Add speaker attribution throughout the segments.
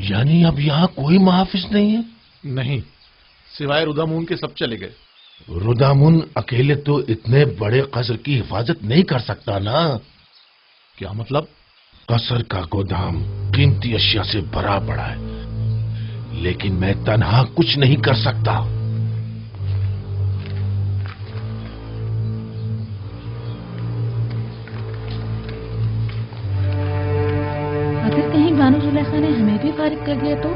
Speaker 1: یعنی اب یہاں کوئی محافظ نہیں ہے؟
Speaker 2: نہیں، سوائے رودامون کے سب چلے گئے۔
Speaker 1: رودامون اکیلے تو اتنے بڑے قصر کی حفاظت نہیں کر سکتا نا۔
Speaker 2: کیا مطلب؟
Speaker 1: قصر کا گودام قیمتی اشیاء سے بھرا پڑا ہے، لیکن میں تنہا کچھ نہیں کر سکتا۔
Speaker 3: اگر کہیں بانو زلیخا نے ہمیں بھی فارغ کر دیا تو؟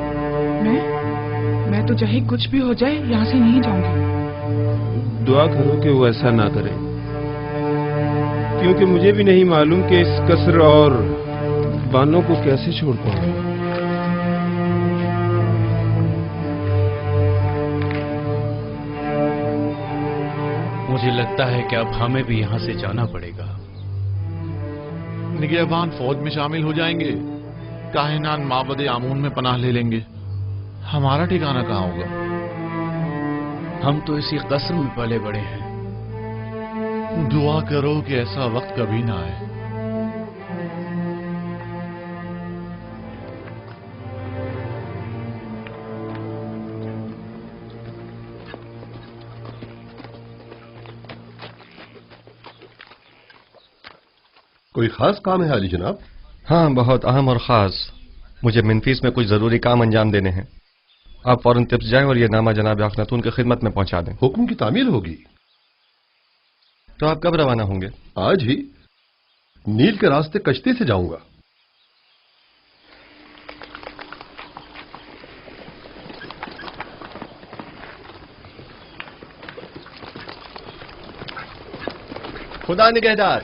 Speaker 4: میں تو چاہے کچھ بھی ہو جائے یہاں سے نہیں جاؤں گی۔
Speaker 5: دعا کرو کہ وہ ایسا نہ کرے، کیونکہ مجھے بھی نہیں معلوم کہ اس قصر اور بانوں کو کیسے چھوڑ پاؤں۔
Speaker 6: مجھے لگتا ہے کہ اب ہمیں بھی یہاں سے جانا پڑے گا۔
Speaker 2: نگہبان فوج میں شامل ہو جائیں گے، کاہنان معبد آمون میں پناہ لے لیں گے، ہمارا ٹھکانہ کہاں ہوگا؟
Speaker 6: ہم تو اسی قصر میں پلے بڑے ہیں۔
Speaker 2: دعا کرو کہ ایسا وقت کبھی نہ آئے۔
Speaker 7: کوئی خاص کام ہے حاجی جناب؟
Speaker 8: ہاں، بہت اہم اور خاص۔ مجھے منفیس میں کچھ ضروری کام انجام دینے ہیں۔ آپ فوراً تپس جائیں اور یہ نامہ جناب اخناتون کی خدمت میں پہنچا دیں۔
Speaker 7: حکم کی تعمیل ہوگی۔
Speaker 8: تو آپ کب روانہ ہوں گے؟
Speaker 7: آج ہی نیل کے راستے کشتی سے جاؤں گا۔
Speaker 8: خدا نگہدار۔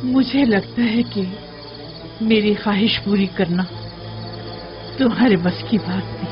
Speaker 4: مجھے لگتا ہے کہ میری خواہش پوری کرنا تمہارے بس کی بات نہیں۔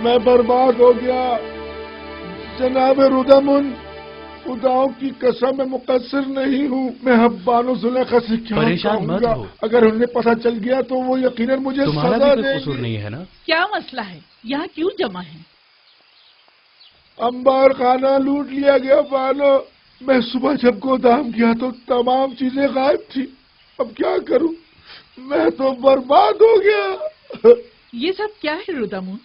Speaker 1: میں برباد ہو گیا جناب رودامون، خداؤں کی قسم میں مقصر نہیں ہوں۔ میں اب بانو زلیخا سے کیا
Speaker 6: پریشان مت ہو۔
Speaker 1: اگر انہیں پتہ چل گیا تو وہ یقیناً مجھے
Speaker 6: تمہارا
Speaker 1: سزا
Speaker 6: بھی
Speaker 1: دیں
Speaker 6: کوئی قصور
Speaker 1: گے۔
Speaker 6: نہیں ہے نا؟
Speaker 4: کیا مسئلہ ہے؟ یہاں کیوں جمع ہے؟
Speaker 1: انبار خانہ لوٹ لیا گیا بانو۔ میں صبح جب گودام گیا تو تمام چیزیں غائب تھی۔ اب کیا کروں؟ میں تو برباد ہو گیا۔
Speaker 4: یہ سب کیا ہے رودامون؟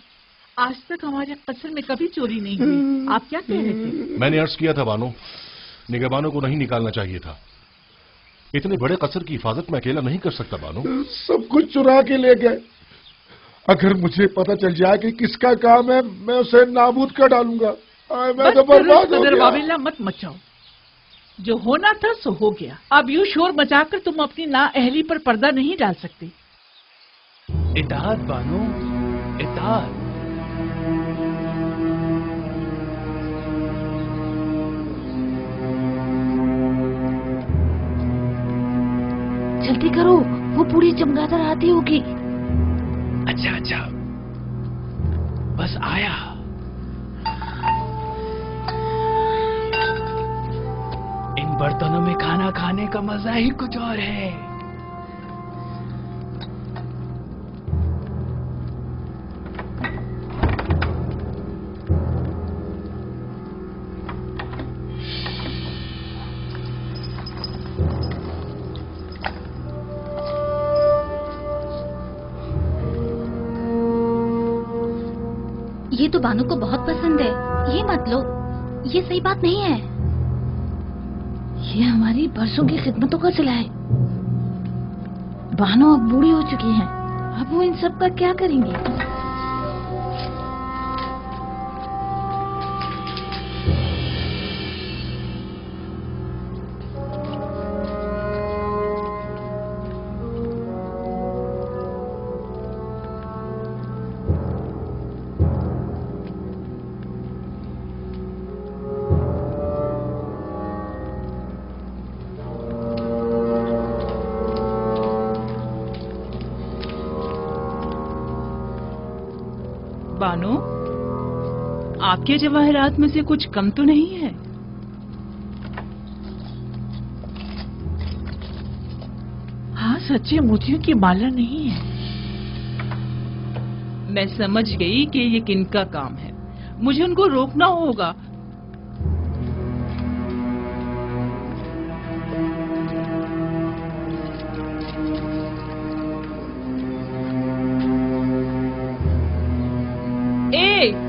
Speaker 4: آج تک ہمارے قصر میں کبھی چوری نہیں ہوئی، آپ کیا کہہ رہے تھے؟
Speaker 2: میں نے عرض کیا تھا بانو،
Speaker 1: निगहबानों को नहीं निकालना चाहिए था। इतने बड़े कसर की हिफाजत मैं अकेला नहीं कर सकता बानो। सब कुछ चुरा के ले गए। अगर मुझे पता चल जाए कि किसका काम है, मैं उसे नाबूद कर डालूंगा। मैं तो बर्बाद हो गया।
Speaker 4: वाविल्ला मत मचाओ, जो होना था सो हो गया। अब यूं शोर मचाकर तुम अपनी नाअहली पर पर्दा नहीं डाल सकती।
Speaker 6: इताअत बानो, इताअत।
Speaker 3: जल्दी करो, वो पूरी चमगादड़ आती होगी।
Speaker 6: अच्छा अच्छा, बस आया। इन बर्तनों में खाना खाने का मजा ही कुछ और है।
Speaker 3: ये तो बानो को बहुत पसंद है, ये मत लो, ये सही बात नहीं है। ये हमारी बरसों की खिदमतों का सिला है। बानो अब बूढ़ी हो चुकी हैं, अब वो इन सब का क्या करेंगी?
Speaker 4: बानो, आपके जवाहरात में से कुछ कम तो नहीं है? हाँ, सच्चे मोतियों की माला नहीं है। मैं समझ गई कि ये किनका काम है। मुझे उनको रोकना होगा।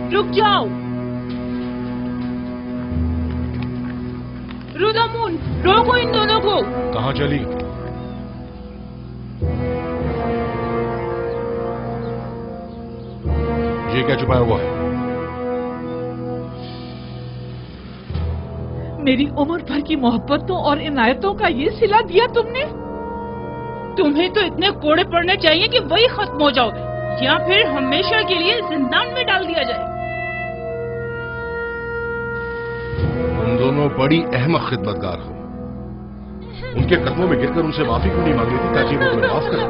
Speaker 4: रुक जाओ रुदामुन, रोको इन दोनों को।
Speaker 1: कहाँ चली? ये क्या छुपाया हुआ है?
Speaker 4: मेरी उम्र भर की मोहब्बतों और इनायतों का ये सिला दिया तुमने। तुम्हें तो इतने कोड़े पड़ने चाहिए कि वही खत्म हो जाओ, या फिर हमेशा के लिए जिंदान में डाल दिया जाए।
Speaker 1: तुम दोनों बड़ी अहमक खिदमतगार हो। उनके कदमों में गिरकर उनसे माफी क्यों नहीं मांग रही थी ताकि वो तुम्हें माफ करें?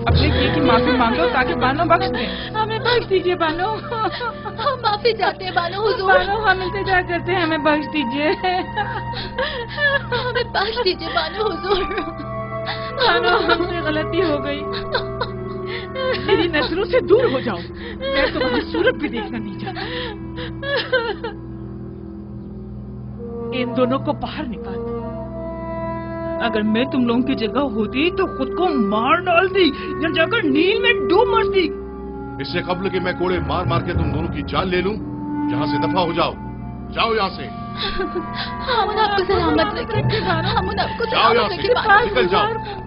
Speaker 4: अपने किए की माफी मांगो ताकि बानो बख्श दे। हमें बख्श दीजिए बानो।
Speaker 3: हम माफी चाहते हैं बानो हुजूर।
Speaker 4: बानो, हम इंतजार करते हैं, हमें बख्श दीजिए।
Speaker 3: हमें बख्श दीजिए बानो हुजूर।
Speaker 4: बानो, हमसे गलती हो गई। मेरी नजरों से दूर हो जाओ, मैं तुम्हारी सूरत भी देखना नहीं चाहता। इन दोनों को बाहर निकाल। अगर मैं तुम लोगों की जगह होती तो खुद को मार डालती या जाकर नील में डूब मरती।
Speaker 1: इससे कबल कि मैं कोड़े मार मार के तुम दोनों की जान ले लूं, यहाँ से दफा हो जाओ। जाओ यहाँ से।
Speaker 3: हम आपको सलामत रखें। हम आपको सलामत रखें।
Speaker 1: निकल जाओ।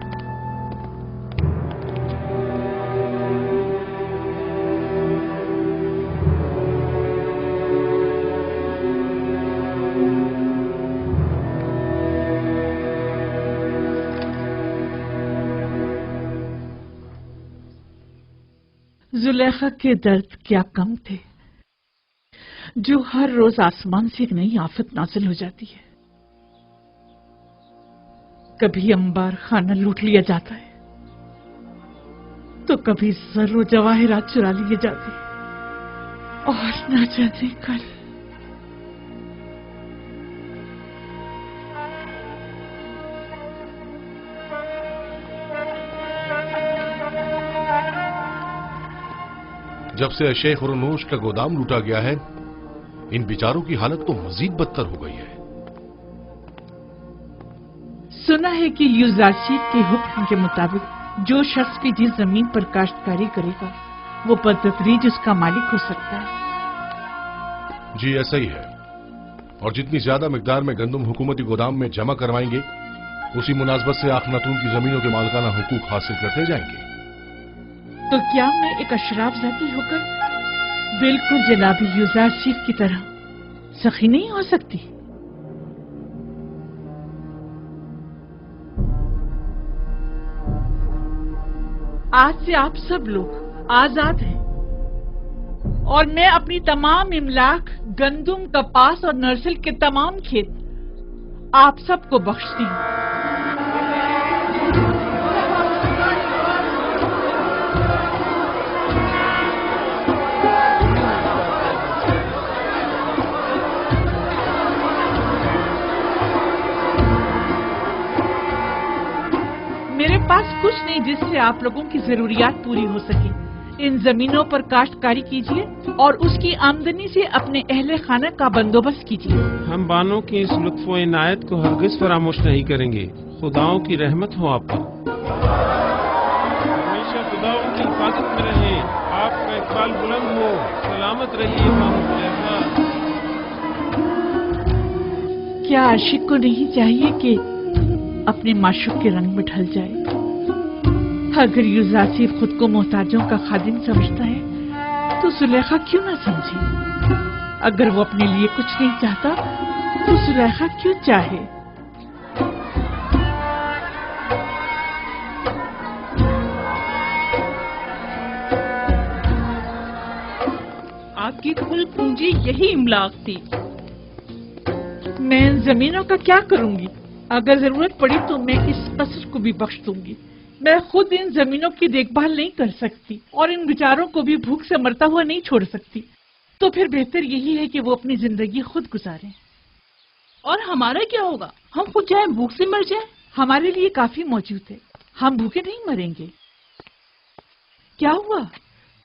Speaker 4: जुलेखा के दर्द क्या कम थे, जो हर रोज आसमान से एक नई आफत नाजिल हो जाती है। कभी अंबार खाना लूट लिया जाता है, तो कभी जर्रो जवाहिरात चुरा लिए जाते हैं, और ना जाने कल।
Speaker 1: जब से शेख रुनूश का गोदाम लूटा गया है, इन बेचारों की हालत तो मजीद बदतर हो गई है।
Speaker 4: सुना है कि यूजारशीद के हुक्म के मुताबिक जो शख्स भी जिस जमीन पर काश्तकारी करेगा वो बदतदरीज उसका मालिक हो सकता है।
Speaker 1: जी ऐसा ही है। और जितनी ज्यादा मिकदार में गंदम हुकूमती गोदाम में जमा करवाएंगे उसी मुनासबत से आखनातून की जमीनों के मालिकाना हुकूक हासिल करते जाएंगे।
Speaker 4: तो क्या मैं एक अशराफ जाती होकर बिल्कुल जनाबी यूजारशिफ की तरह सखी नहीं हो सकती? आज से आप सब लोग आजाद हैं और मैं अपनी तमाम इमलाक, गंदुम, कपास और नरसिल के तमाम खेत आप सबको बख्शती हूँ। मेरे पास कुछ नहीं जिससे आप लोगों की जरूरियात पूरी हो सके। इन जमीनों पर काश्तकारी कीजिए और उसकी आमदनी से अपने अहले खाना का बंदोबस्त कीजिए।
Speaker 5: हम बानों की इस लुत्फ व इनायत को हरगिज फरामोश नहीं करेंगे। खुदाओं की रहमत हो आप पर। हमेशा खुदाओं की हिफाजत में रहें। आपका इकबाल बुलंद हो। सलामत रहिए बानो ज़ुलेखा।
Speaker 4: क्या आशिक को नहीं चाहिए कि अपने माशूक के रंग में ढल जाए? अगर यूजासिफ खुद को मोहताजों का खादिम समझता है तो सुलेखा क्यों ना समझे? अगर वो अपने लिए कुछ नहीं चाहता तो सुलेखा क्यों चाहे?
Speaker 9: आपकी कुल पूंजी यही इमलाक थी।
Speaker 4: मैं इन जमीनों का क्या करूंगी? अगर जरूरत पड़ी तो मैं इस कसर को भी बख्श दूंगी। मैं खुद इन जमीनों की देखभाल नहीं कर सकती और इन बेचारों को भी भूख से मरता हुआ नहीं छोड़ सकती। तो फिर बेहतर यही है कि वो अपनी जिंदगी खुद गुजारें।
Speaker 9: और हमारा क्या होगा? हम खुद चाहे भूख से मर जाए।
Speaker 4: हमारे लिए काफी मौजूद है। हम भूखे नहीं मरेंगे। क्या हुआ?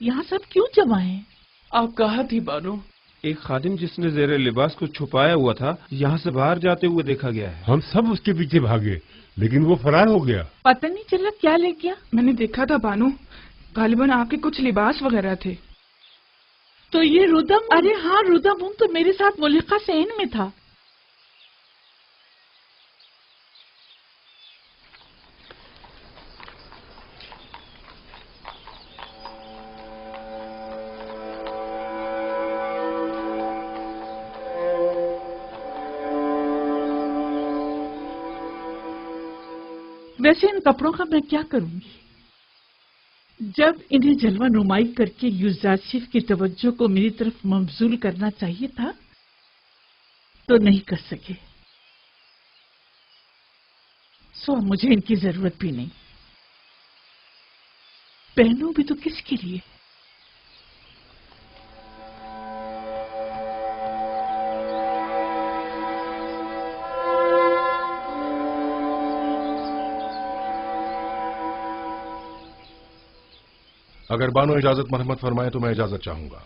Speaker 4: यहाँ सब क्यों जमा हैं?
Speaker 2: आप कहाँ थी बानो?
Speaker 5: एक खादिम जिसने ज़ेरे लिबास को छुपाया हुआ था यहाँ से बाहर जाते हुए देखा गया है।
Speaker 10: हम सब उसके पीछे भागे लेकिन वो फरार हो गया।
Speaker 4: पता नहीं चला क्या ले गया।
Speaker 11: मैंने देखा था बानो, गालिबन आपके कुछ लिबास वगैरह थे।
Speaker 4: तो ये रुदम? अरे हाँ, रुदम तो मेरे साथ मुलिका सेन में था। वैसे इन कपड़ों का मैं क्या करूंगी? जब इन्हें जलवा नुमाई करके यूजासिफ की तवज्जो को मेरी तरफ मबजूल करना चाहिए था तो नहीं कर सके। सो मुझे इनकी जरूरत भी नहीं। पहनूं भी तो किसके लिए?
Speaker 1: अगर बानो इजाजत मरहमत फरमाए तो मैं इजाजत चाहूंगा।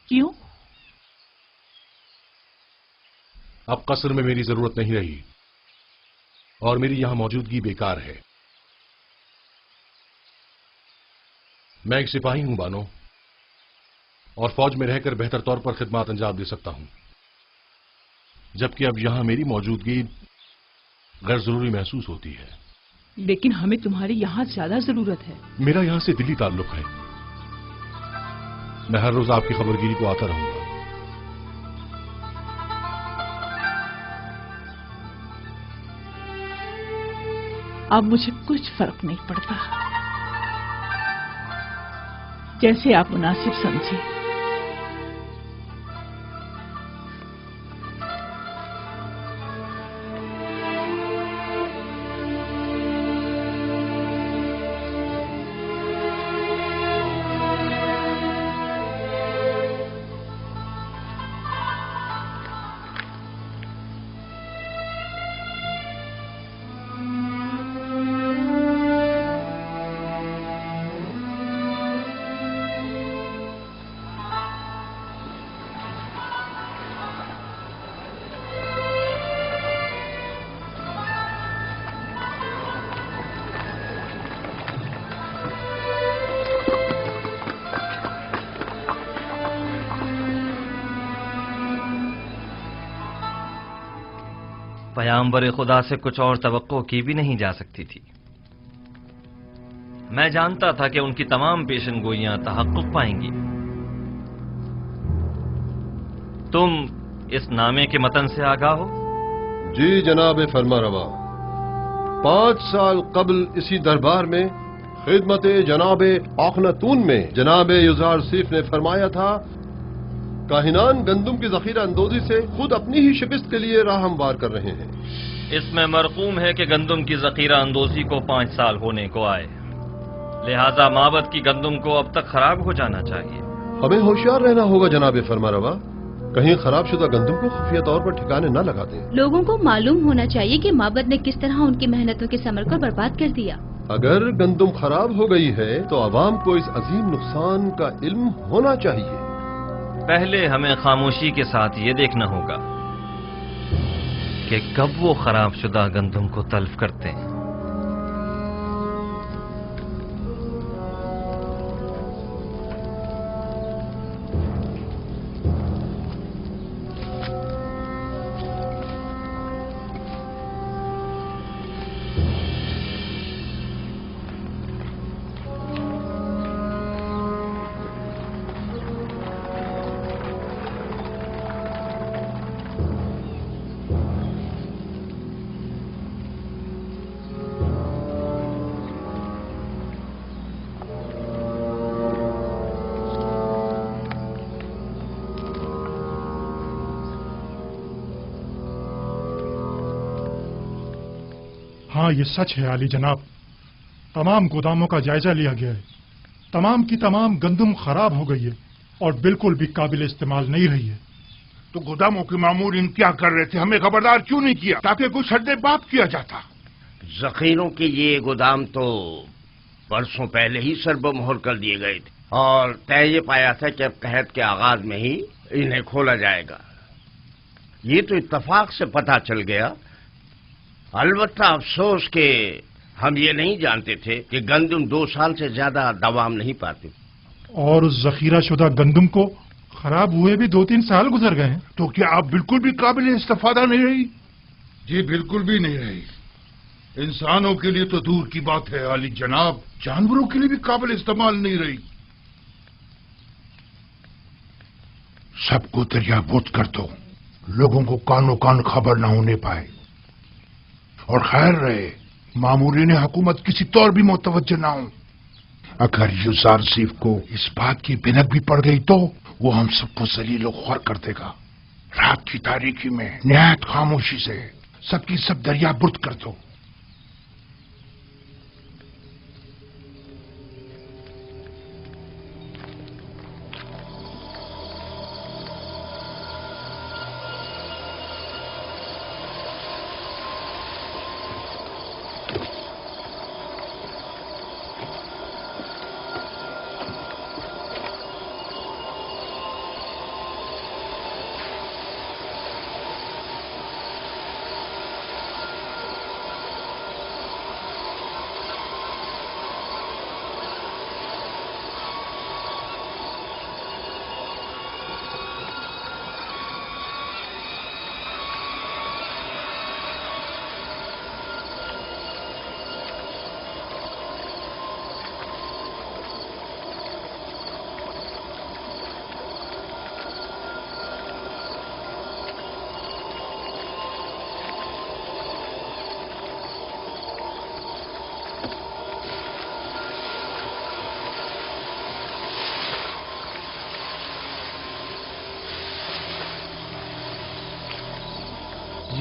Speaker 4: क्यों?
Speaker 1: अब कसर में मेरी जरूरत नहीं रही और मेरी यहां मौजूदगी बेकार है। मैं एक सिपाही हूं बानो और फौज में रहकर बेहतर तौर पर खिदमत अंजाम दे सकता हूं, जबकि अब यहां मेरी मौजूदगी गैर जरूरी महसूस होती है।
Speaker 9: लेकिन हमें तुम्हारी यहाँ ज्यादा जरूरत है।
Speaker 1: मेरा यहाँ से दिली ताल्लुक है। मैं हर रोज आपकी खबरगिरी को आता रहूंगा।
Speaker 4: अब मुझे कुछ फर्क नहीं पड़ता। जैसे आप मुनासिब समझे।
Speaker 12: پیامبر خدا سے کچھ اور توقع کی بھی نہیں جا سکتی تھی۔ میں جانتا تھا کہ ان کی تمام پیشن گوئیاں تحقق پائیں گی۔ تم اس نامے کے متن سے آگاہ ہو؟
Speaker 7: جی جناب فرما روا، 5 سال قبل اسی دربار میں خدمت جناب آخناتون میں جناب یزار سیف نے فرمایا تھا، کاہنان گندم کی ذخیرہ اندوزی سے خود اپنی ہی شکست کے لیے راہ ہموار کر رہے ہیں۔
Speaker 12: اس میں مرقوم ہے کہ گندم کی ذخیرہ اندوزی کو 5 سال ہونے کو آئے، لہذا معبد کی گندم کو اب تک خراب ہو جانا چاہیے۔
Speaker 7: ہمیں ہوشیار رہنا ہوگا جناب فرما روا، کہیں خراب شدہ گندم کو خفیہ طور پر ٹھکانے نہ لگا دیں۔
Speaker 3: لوگوں کو معلوم ہونا چاہیے کہ معبد نے کس طرح ان کی محنتوں کے ثمر کو برباد کر دیا۔
Speaker 7: اگر گندم خراب ہو گئی ہے تو عوام کو اس عظیم نقصان کا علم ہونا چاہیے۔
Speaker 12: پہلے ہمیں خاموشی کے ساتھ یہ دیکھنا ہوگا کہ کب وہ خراب شدہ گندم کو تلف کرتے ہیں۔
Speaker 1: ہاں یہ سچ ہے عالی جناب، تمام گوداموں کا جائزہ لیا گیا ہے، تمام کی تمام گندم خراب ہو گئی ہے اور بالکل بھی قابل استعمال نہیں رہی ہے۔
Speaker 13: تو گوداموں کے مامورین کیا کر رہے تھے؟ ہمیں خبردار کیوں نہیں کیا تاکہ کچھ حد باب کیا جاتا؟
Speaker 14: ذخیروں کے یہ گودام تو برسوں پہلے ہی سرب مہر کر دیے گئے تھے اور طے یہ پایا تھا کہ اب قحط کے آغاز میں ہی انہیں کھولا جائے گا۔ یہ تو اتفاق سے پتہ چل گیا، البتہ افسوس کہ ہم یہ نہیں جانتے تھے کہ گندم 2 سال سے زیادہ دوام نہیں پاتے۔
Speaker 1: اور اس ذخیرہ شدہ گندم کو خراب ہوئے بھی 2-3 سال گزر گئے ہیں۔
Speaker 13: تو کیا آپ بالکل بھی قابل استفادہ نہیں رہی؟ جی بالکل بھی نہیں رہی۔ انسانوں کے لیے تو دور کی بات ہے عالی جناب، جانوروں کے لیے بھی قابل استعمال نہیں رہی۔ سب کو دریا بوت کر دو، لوگوں کو کانوں کان خبر نہ ہونے پائے، اور خیر رہے مامورین حکومت کسی طور بھی متوجہ نہ ہوں۔ اگر یزار سیف کو اس بات کی بھنک بھی پڑ گئی تو وہ ہم سب کو ذلیل و خوار کر دے گا۔ رات کی تاریکی میں نہایت خاموشی سے سب کی سب دریا برد کر دو۔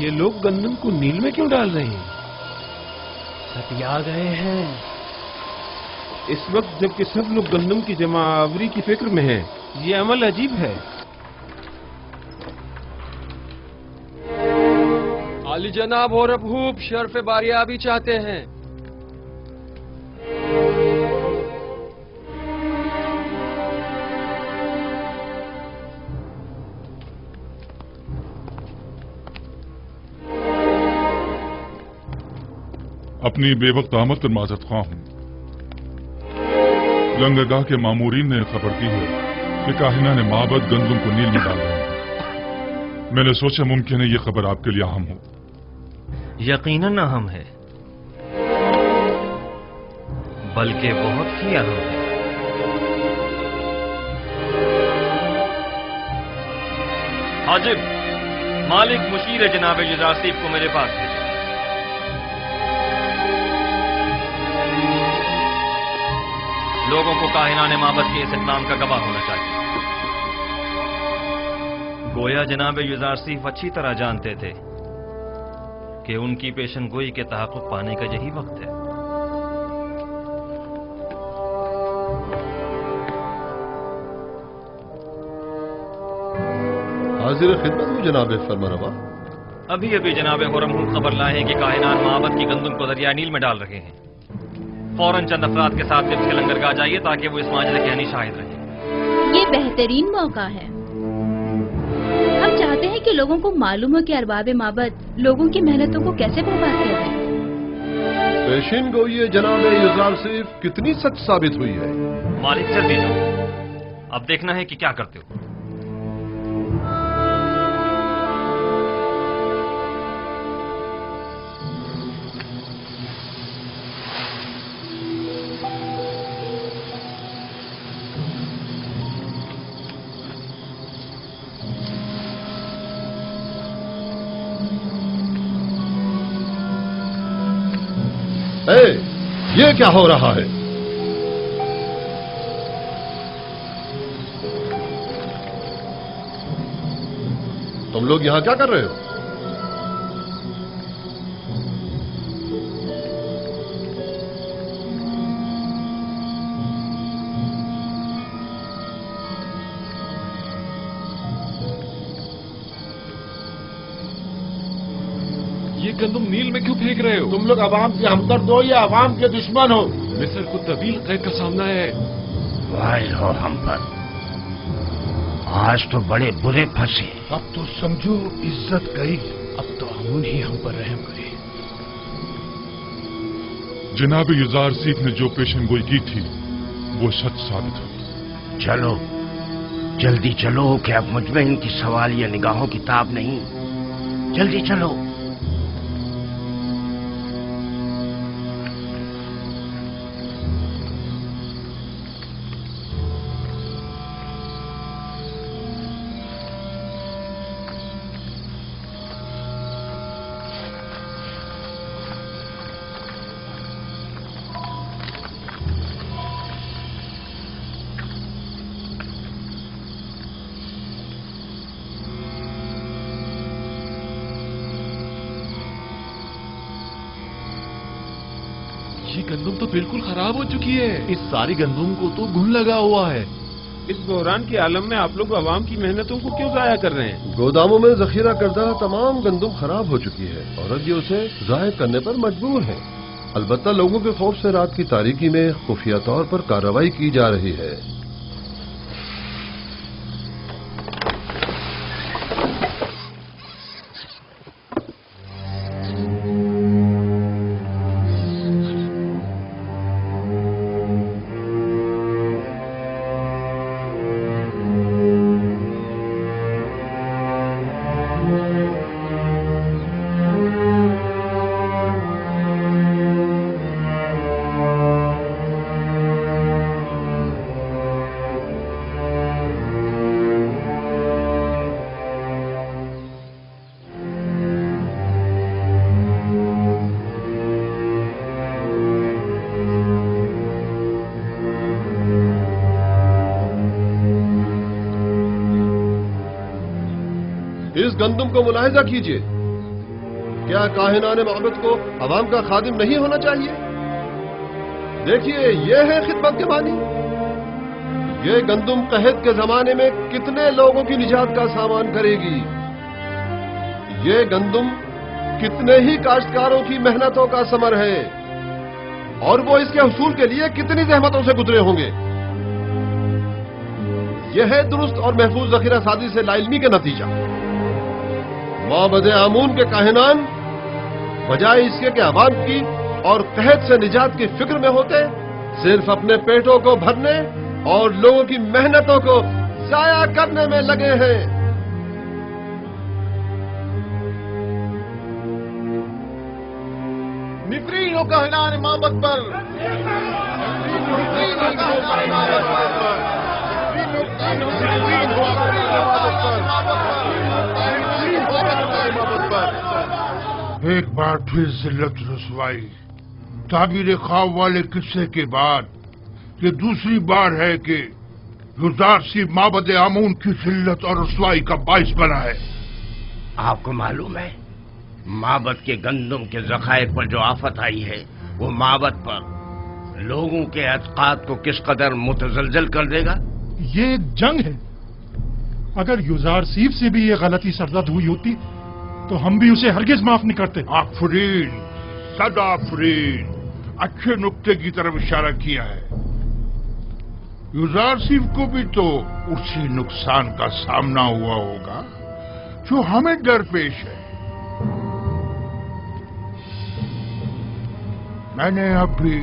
Speaker 5: یہ لوگ گندم کو نیل میں کیوں ڈال رہے ہیں؟
Speaker 6: سب آ گئے ہیں
Speaker 5: اس وقت جبکہ سب لوگ گندم کی جمع آوری کی فکر میں ہیں۔ یہ عمل عجیب ہے۔
Speaker 8: عالی جناب اور ابھوب شرف باریابی چاہتے ہیں۔
Speaker 1: اپنی بے وقت آمد پر معذرت خواہ ہوں۔ لنگرگاہ کے مامورین نے خبر دی ہے کہ کاہنہ نے معبد گندم کو نیل میں ڈال رہے ہیں۔ میں نے سوچا ممکن ہے یہ خبر آپ کے لیے اہم ہو۔
Speaker 12: یقیناً اہم ہے، بلکہ بہت ہی اہم ہے۔ حاجب، مالک مشیر جناب یزارسیف کو میرے پاس بھیجو۔ لوگوں کو کاہنان معبد کے اس اقدام کا گواہ ہونا چاہیے۔ گویا جناب یزارسیف اچھی طرح جانتے تھے کہ ان کی پیشن گوئی کے تحقق پانے کا یہی وقت ہے۔
Speaker 7: حاضر خدمت ہوں جناب فرمانروا۔
Speaker 12: ابھی جناب خرم خبر لائے ہیں کہ کاہنان معبد کی گندم کو دریائے نیل میں ڈال رہے ہیں۔ فوراً چند افراد کے ساتھ طب کے لنگرگاہ جائیے تاکہ وہ اس معجزے کے عینی شاہد رہیں۔
Speaker 3: یہ بہترین موقع ہے۔ ہم چاہتے ہیں کہ لوگوں کو معلوم ہو کہ ارباب معبد لوگوں کی محنتوں کو کیسے برباد کیا جائے۔
Speaker 7: پیشین گوئی جناب یزارسیف کتنی سچ ثابت ہوئی ہے؟
Speaker 12: مالک جلدی جاؤ، اب دیکھنا ہے کہ کیا کرتے ہو۔
Speaker 7: یہ کیا ہو رہا ہے؟ تم لوگ یہاں کیا کر رہے ہو؟
Speaker 2: یہ گندم نیل میں کیوں پھینک رہے ہو؟
Speaker 1: تم لوگ عوام کے ہمدرد ہو یا عوام کے دشمن ہو؟
Speaker 2: مصر کو طویل قید کا سامنا ہے۔
Speaker 14: وائل ہو ہم پر، آج تو بڑے برے پھنسے۔
Speaker 13: اب تو سمجھو عزت گئی، اب تو امون ہی ہم پر رحم کرے۔
Speaker 10: جناب یزارسیف نے جو پیشن گوئی کی تھی وہ سچ ثابت ہوئی۔
Speaker 14: چلو جلدی چلو کہ اب مجھ میں ان کی سوال یا نگاہوں کی تاب نہیں، جلدی چلو۔
Speaker 2: یہ گندم تو بالکل خراب ہو چکی ہے۔ اس ساری گندم کو تو گھن لگا ہوا ہے۔
Speaker 5: اس بحران کے عالم میں آپ لوگ عوام کی محنتوں کو کیوں ضائع کر رہے ہیں؟
Speaker 7: گوداموں میں ذخیرہ کردہ تمام گندم خراب ہو چکی ہے اور اب یہ اسے ضائع کرنے پر مجبور ہے۔ البتہ لوگوں کے خوف سے رات کی تاریکی میں خفیہ طور پر کارروائی کی جا رہی ہے۔ اس گندم کو ملاحظہ کیجئے، کیا کاہنان معبد کو عوام کا خادم نہیں ہونا چاہیے؟ دیکھیے یہ ہے خدمت کے معنی۔ یہ گندم قحط کے زمانے میں کتنے لوگوں کی نجات کا سامان کرے گی؟ یہ گندم کتنے ہی کاشتکاروں کی محنتوں کا ثمر ہے اور وہ اس کے حصول کے لیے کتنی زحمتوں سے گزرے ہوں گے۔ یہ ہے درست اور محفوظ ذخیرہ سازی سے لا علمی کا نتیجہ۔ معبد آمون کے کاہنان بجائے اس کے کہ عوام کی اور قحط سے نجات کی فکر میں ہوتے، صرف اپنے پیٹوں کو بھرنے اور لوگوں کی محنتوں کو ضائع کرنے میں لگے ہیں۔
Speaker 2: तकरीर हो काहिनान इमामत पर।
Speaker 13: एक बार फिर जिल्लत रसवाई, ताबीर ख्वाब वाले किस्से के बाद ये दूसरी बार है कि युजारसीफ माबद आमून की जिल्लत और रसवाई का बाइस बना है।
Speaker 14: आपको मालूम है माबद के गंदम के जखायर पर जो आफत आई है वो माबद पर लोगों के अतकाद को किस कदर मुतजलजल कर देगा।
Speaker 1: ये एक जंग है। अगर युजारसीफ से भी ये गलती सरजद हुई होती तो हम भी उसे हरगिज माफ नहीं करते।
Speaker 13: आफरीन, सदा आफरीन, अच्छे नुक्ते की तरफ इशारा किया है। युजारसीफ को भी तो उसी नुकसान का सामना हुआ होगा जो हमें दरपेश है। मैंने अब भी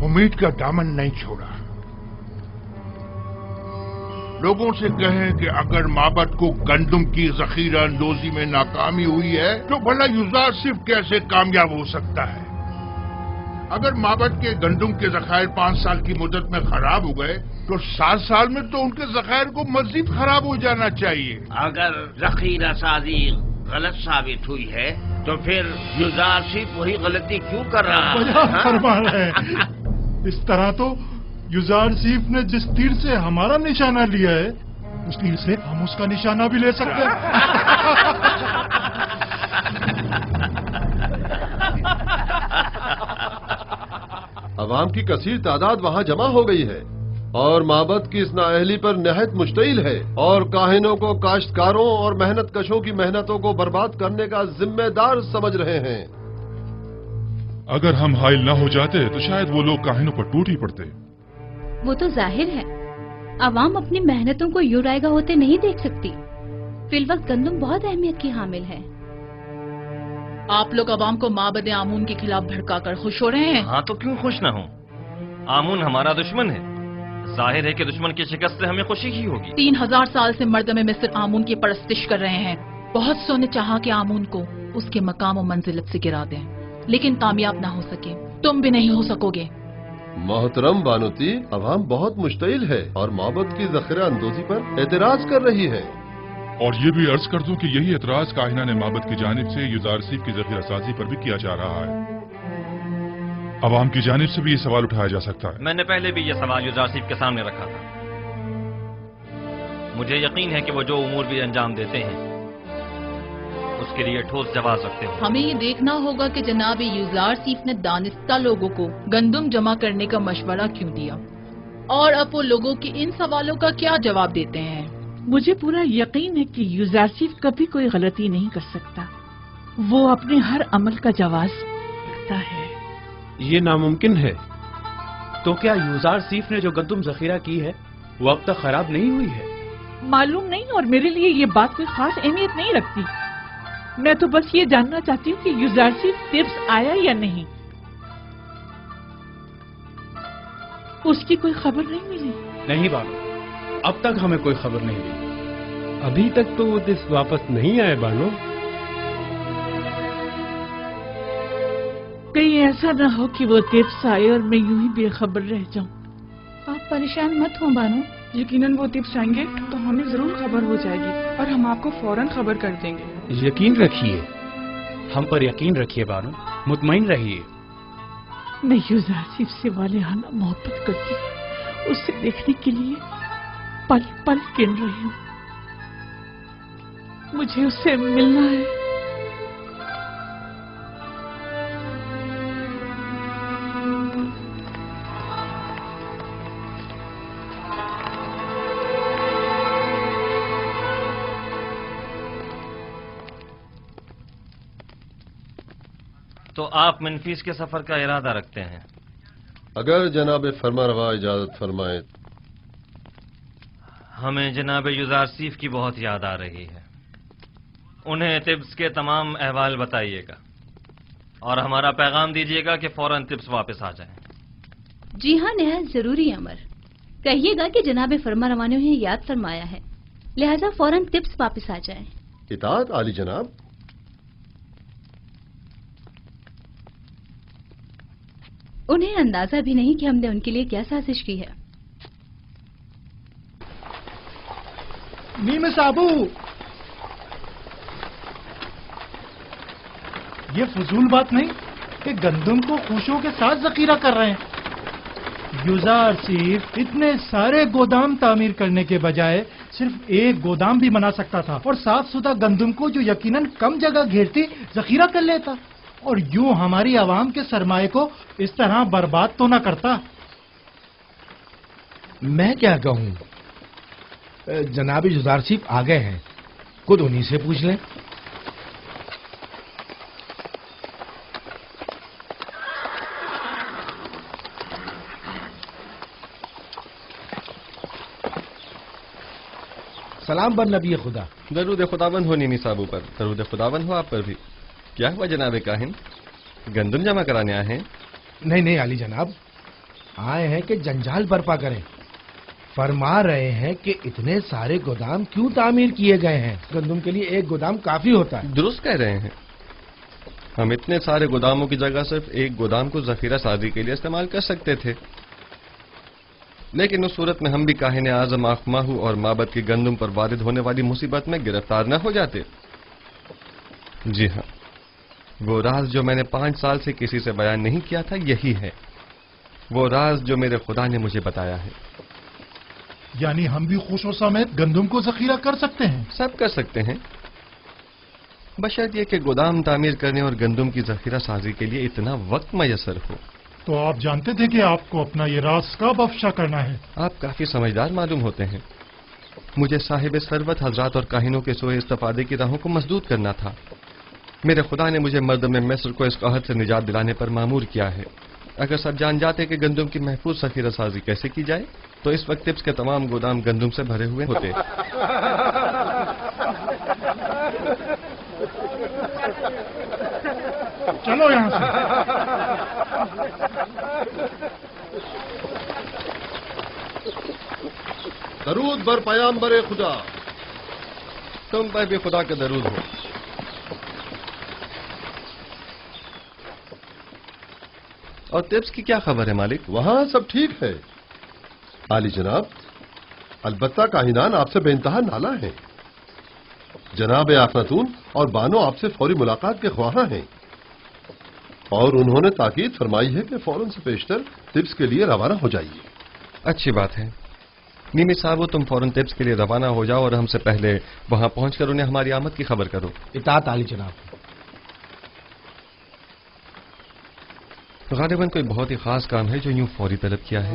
Speaker 13: उम्मीद का दामन नहीं छोड़ा। लोगों से कहें कि अगर माबद को गंदम की जखीरा अंदोजी में नाकामी हुई है तो भला युजारसीफ कैसे कामयाब हो सकता है। अगर माबद के गंदम के जखायर 5 साल की मुद्दत में खराब हो गए तो 7 साल में तो उनके जखायर को मजीद खराब हो जाना चाहिए।
Speaker 14: अगर जखीरा साजी गलत साबित हुई है तो फिर युजारसीफ वही गलती क्यों कर रहा है?
Speaker 1: फरमा रहे हैं। इस तरह तो युजारसीफ ने जिस तीर से हमारा निशाना लिया है उस तीर से हम उसका निशाना भी ले सकते हैं।
Speaker 7: अवाम की कसीर तादाद वहाँ जमा हो गई है और माबद की इस नाअहली पर नहायत मुश्तइल है और काहिनों को काश्तकारों और मेहनत कशों की मेहनतों को बर्बाद करने का जिम्मेदार समझ रहे हैं।
Speaker 10: अगर हम हाइल न हो जाते तो शायद वो लोग काहिनों पर टूट ही पड़ते।
Speaker 3: वो तो जाहिर है अवाम अपनी मेहनतों को यूं रायगा होते नहीं देख सकती। फिलवक्त गंदम बहुत अहमियत की हामिल है।
Speaker 4: आप लोग अवाम को माबद आमून के खिलाफ भड़काकर खुश हो रहे हैं।
Speaker 12: हाँ तो क्यों खुश ना हो? आमून हमारा दुश्मन है। जाहिर है कि दुश्मन की शिकस्त से हमें खुशी ही होगी।
Speaker 4: 3000 साल से मर्दमे मिस्र आमून की परस्तिश कर रहे हैं। बहुत सो ने चाहा कि आमून को उसके मकाम और मंजिलत से गिरा दें, लेकिन कामयाब ना हो सके। तुम भी नहीं हो सकोगे।
Speaker 7: मोहतरम बानुती, अवाम बहुत मुश्तइल है और माबद की जखीरा अंदोजी पर एतराज कर रही है।
Speaker 10: और ये भी अर्ज कर दूं कि यही एतराज काहिनान माबद की जानिब से युजारसीफ की जखीरा साजी पर भी किया जा रहा है। अवाम की जानिब से भी ये सवाल उठाया जा सकता है।
Speaker 12: मैंने पहले भी ये सवाल युजारसीफ के सामने रखा था। मुझे यकीन है कि वो जो उमूर भी अंजाम देते हैं उसके लिए ठोस जवाब रखते हो।
Speaker 4: हमें ये देखना होगा कि जनाब युजारसीफ ने दानिस्ता लोगों को गंदम जमा करने का मशवरा क्यों दिया और अब वो लोगों के इन सवालों का क्या जवाब देते हैं।
Speaker 9: मुझे पूरा यकीन है कि युजारसीफ कभी कोई गलती नहीं कर सकता। वो अपने हर अमल का जवाब रखता है।
Speaker 5: ये नामुमकिन है।
Speaker 6: तो क्या युजारसीफ ने जो गंदम जखीरा की है वो अब तक खराब नहीं हुई है?
Speaker 9: मालूम नहीं, और मेरे लिए ये बात कोई खास अहमियत नहीं रखती। मैं तो बस ये जानना चाहती हूँ कि युजारसीफ तिब्स आया या नहीं। उसकी कोई खबर नहीं मिली।
Speaker 6: नहीं बानो, अब तक हमें कोई खबर नहीं मिली।
Speaker 5: अभी तक तो वो दिस वापस नहीं आए बानो।
Speaker 9: कहीं ऐसा ना हो कि वो तिब्स आए और मैं यूं ही बेखबर रह जाऊं।
Speaker 11: आप परेशान मत हो बानो, यकीनन वो तिब्स आएंगे तो हमें जरूर खबर हो जाएगी और हम आपको फौरन खबर कर देंगे।
Speaker 6: यकीन रखिए, हम पर यकीन रखिए बानो, मुतमईन रहिए।
Speaker 9: मैं युजारसीफ से वालिहाना मोहब्बत करती हूँ। उसे देखने के लिए पल पल गिन रही हूँ। मुझे उससे मिलना है।
Speaker 12: तो आप मनफीस के सफर का इरादा रखते हैं?
Speaker 7: अगर जनाब फरमारवा इजाजत फरमाए।
Speaker 12: हमें जनाब युजारसीफ की बहुत याद आ रही है। उन्हें तिब्स के तमाम अहवाल बताइएगा और हमारा पैगाम दीजिएगा कि फौरन तिब्स वापस आ जाएं।
Speaker 3: जी हाँ, निहायत जरूरी अमर। कहिएगा कि जनाब फरमारवा ने उन्हें याद फरमाया है, लिहाजा फौरन तिब्स वापस आ जाएं।
Speaker 7: इताअत आली जनाब।
Speaker 3: उन्हें अंदाजा भी नहीं कि हमने उनके लिए क्या साजिश की है।
Speaker 15: नीम साबू, ये फजूल बात नहीं कि गंदम को खुशियों के साथ जखीरा कर रहे हैं। युजार सिर्फ इतने सारे गोदाम तामीर करने के बजाय सिर्फ एक गोदाम भी बना सकता था और साफ सुथरा गंदम को जो यकीनन कम जगह घेरती जखीरा कर लेता और यूं हमारी आवाम के सरमाए को इस तरह बर्बाद तो ना करता।
Speaker 16: मैं क्या कहूं, जनाब युजार सिर्फ आ गए हैं, खुद उन्हीं से पूछ लें। सलाम बर नबी खुदा।
Speaker 8: दरूद खुदाबंद हो नीमी साहबू पर, दरूद खुदाबंद हो आप पर भी। क्या हुआ जनाब काहिन, गंदम जमा कराने आए हैं?
Speaker 16: नहीं नहीं आली जनाब, आए हैं कि जंजाल बर्पा करें। फरमा रहे हैं कि इतने सारे गोदाम क्यों तामीर किए गए हैं, गंदम के लिए एक गोदाम काफी होता है।
Speaker 8: दुरुस्त कह रहे हैं, हम इतने सारे गोदामों की जगह सिर्फ एक गोदाम को जखीरा साजी के लिए इस्तेमाल कर सकते थे, लेकिन उस सूरत में हम भी काहिन आजम आखमाहू और माबद की गंदम पर वारिद होने वाली मुसीबत में गिरफ्तार न हो जाते। जी हाँ, वो राज जो मैंने 5 साल से किसी से बयान नहीं किया था, यही है वो राज जो मेरे खुदा ने मुझे बताया है।
Speaker 15: यानी हम भी खुशो समेत गंदम को जखीरा कर सकते हैं?
Speaker 8: सब कर सकते हैं, बशर्त ये कि गोदाम तामीर करने और गंदम की जखीरा साजी के लिए इतना वक्त मैसर हो।
Speaker 15: तो आप जानते थे कि आपको अपना ये राज कब अफशा करना है?
Speaker 8: आप काफी समझदार मालूम होते हैं। मुझे साहिब सरवत हजरात और काहिनों के सोए इस्तेफादे की राहों को मजदूद करना था। मेरे खुदा ने मुझे मर्दम मिस्र को इस कहत से निजात दिलाने पर मामूर किया है। अगर सब जान जाते कि गंदम की महफूज जखीरा साजी कैसे की जाए तो इस वक्त टिप्स के तमाम गोदाम गंदम से भरे हुए होते।
Speaker 15: चलो यहां से।
Speaker 7: दरूद बर पयाम्बर खुदा।
Speaker 8: तुम पर भी खुदा का दरूद हो। और टिप्स की क्या खबर है मालिक?
Speaker 7: वहां सब ठीक है आली जनाब, अलबत्ता काहिनान आपसे बेइंतहा नाला है। जनाब आखनातून और बानो आपसे फौरी मुलाकात के ख्वाहां हैं और उन्होंने ताकीद फरमाई है कि फौरन से पेशतर टिप्स के लिए रवाना हो जाइए।
Speaker 8: अच्छी बात है नीमी साहब, तुम फौरन टिप्स के लिए रवाना हो जाओ और हमसे पहले वहां पहुंचकर उन्हें हमारी आमद की खबर करो।
Speaker 16: इताअत आली जनाब।
Speaker 8: गालिबन कोई बहुत ही खास काम है जो यूं फौरी तलब किया है।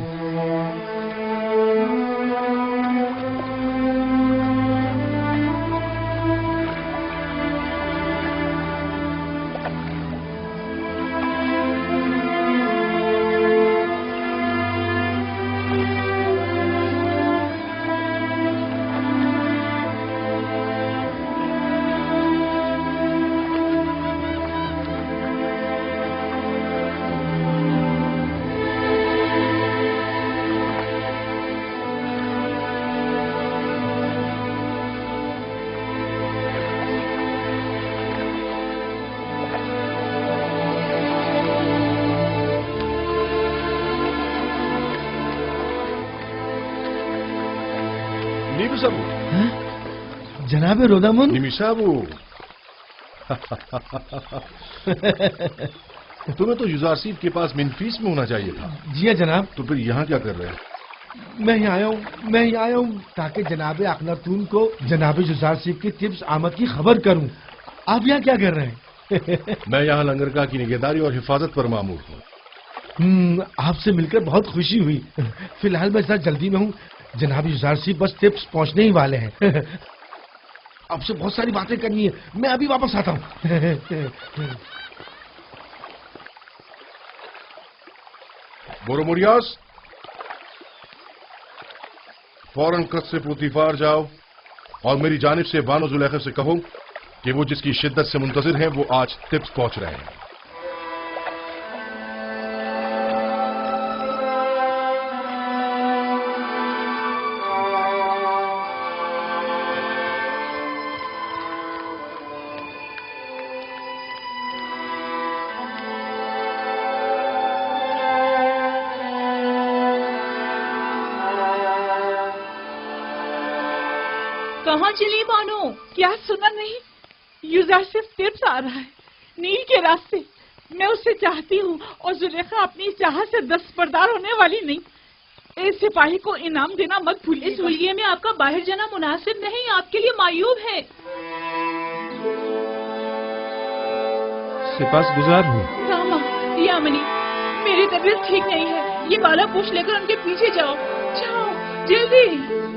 Speaker 16: जनाब रोदामुन।
Speaker 1: निमिसाबू तुम्हें तो युजारसीब के पास मिनफीस में होना चाहिए था।
Speaker 16: जी हाँ जनाब।
Speaker 1: तो फिर यहाँ क्या कर रहे हैं?
Speaker 16: मैं ही आया हूँ ताकि जनाब अखनातून को जनाब युजारसीब की टिप्स आमद की खबर करूँ। आप यहाँ क्या कर रहे हैं?
Speaker 1: मैं यहाँ लंगरगाह की निगहदारी और हिफाजत पर मामूर हूँ।
Speaker 16: आपसे मिलकर बहुत खुशी हुई। फिलहाल मैं जरा जल्दी में हूँ, जनाब युजारसीब बस टिप्स पहुँचने ही वाले हैं। आपसे बहुत सारी बातें करनी है, मैं अभी वापस आता हूँ।
Speaker 1: बोरोमोरियास, फौरन कस्र पुतिफार जाओ और मेरी जानिब से बानो जुलैखा से कहो कि वो जिसकी शिद्दत से मुंतजिर हैं वो आज टिप्स पहुंच रहे हैं।
Speaker 4: कहाँ चली बानो?
Speaker 9: क्या सुना नहीं? यूजारशिप टिप्स आ रहा है नील के रास्ते। मैं उससे चाहती हूँ और जुलेखा अपनी चाह से दस्तबरदार होने वाली नहीं। इस सिपाही को इनाम देना मत भूलिए।
Speaker 4: इस हुलिये में आपका बाहर जाना मुनासिब नहीं, आपके लिए मायूब है।
Speaker 5: सिपासगुजार हूँ।
Speaker 4: रामा, यामिनी, मेरी तबीयत ठीक नहीं है। ये बाला पूछ लेकर उनके पीछे जाओ, जाओ जल्दी।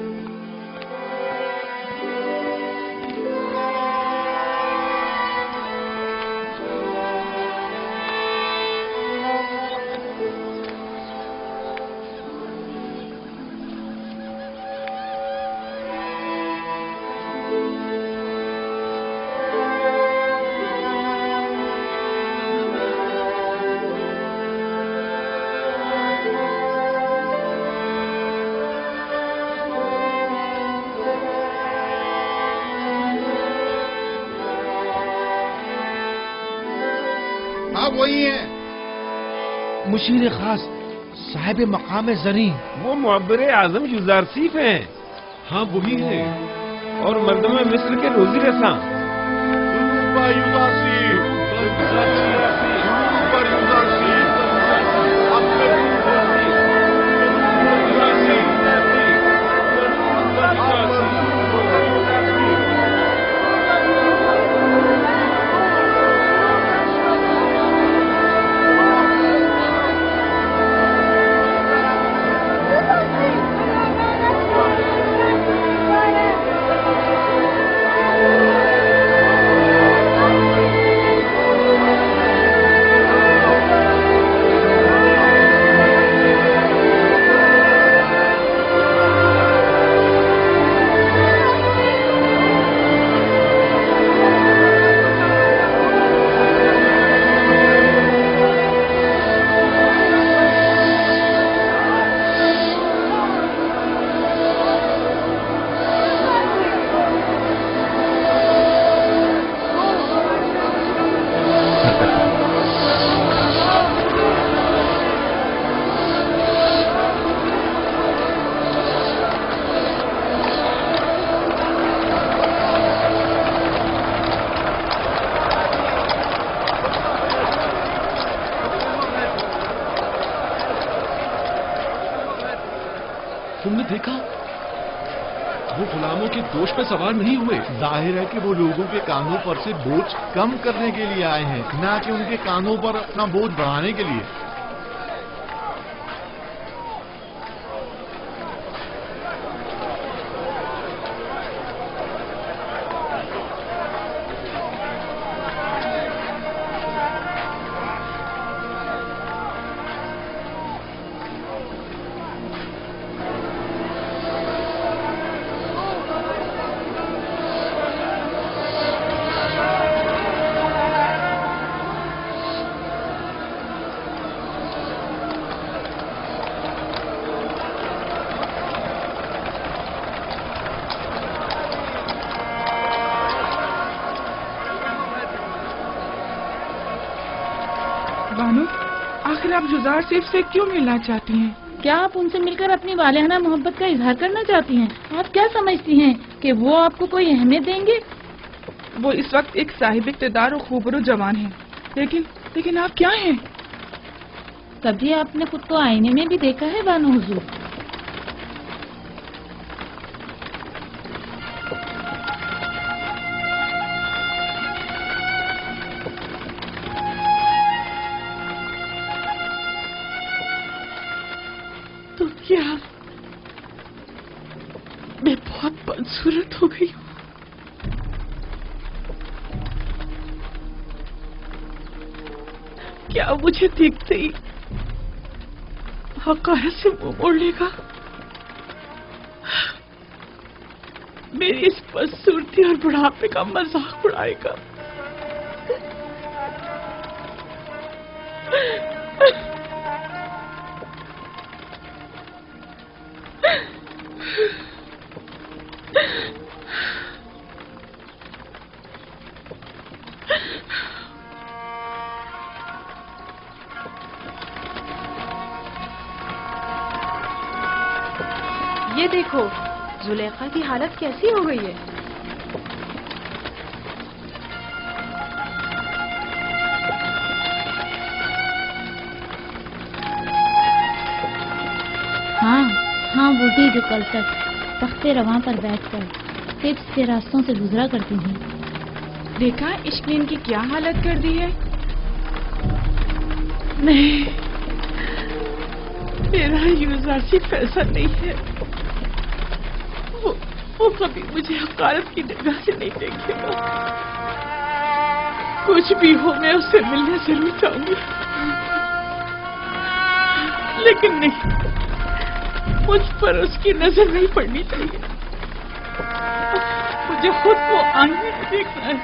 Speaker 16: हाँ वही है मुशीर खास साहिब मकाम जरी।
Speaker 5: वो मुअब्बर आजम युजारसीफ हैं।
Speaker 2: हाँ वही है।
Speaker 5: और मर्दम मिस्र के रोजी रसा।
Speaker 2: तुमने देखा वो गुलामों के दोष पे सवार नहीं हुए।
Speaker 17: जाहिर है कि वो लोगों के कानों पर से बोझ कम करने के लिए आए हैं, ना कि उनके कानों पर अपना बोझ बढ़ाने के लिए।
Speaker 11: बानो, आखिर आप जुजार सेफ से क्यों मिलना चाहती हैं?
Speaker 3: क्या आप उनसे मिलकर अपनी वालिहाना मोहब्बत का इजहार करना चाहती हैं? आप क्या समझती हैं कि वो आपको कोई अहमियत देंगे?
Speaker 11: वो इस वक्त एक साहिब इक़्तिदार और खूबरू जवान है, लेकिन आप क्या हैं?
Speaker 3: कभी आपने खुद को आईने में भी देखा है बानो हुजूर?
Speaker 11: तो क्या मैं बहुत बदसूरत हो गई हूँ? क्या मुझे देखते ही हक़ाइक़ से मुंह मोड़ लेगा? मेरी इस बदसूरती और बुढ़ापे का मजाक उड़ाएगा?
Speaker 18: ये देखो, जुलेखा की हालत कैसी हो गई है।
Speaker 3: वही जो कल तक तख्ते रवां पर बैठकर तिब्स के रास्तों से गुजरा करती थी।
Speaker 11: देखा इश्क ने इनकी क्या हालत कर दी है। नहीं, मेरा यूज़र सिर्फ ऐसा नहीं है। वो कभी मुझे हकारत की निगाह से नहीं देखेगा। कुछ भी हो मैं उससे मिलने जरूर चाहूंगी, लेकिन नहीं, मुझ पर उसकी नजर नहीं पड़नी चाहिए। मुझे खुद को आईने में देखना है।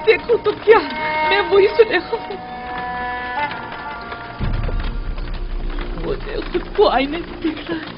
Speaker 11: देखो तो क्या मैं वही सुलेखा हूँ। मुझे खुद को आईने में देखना है।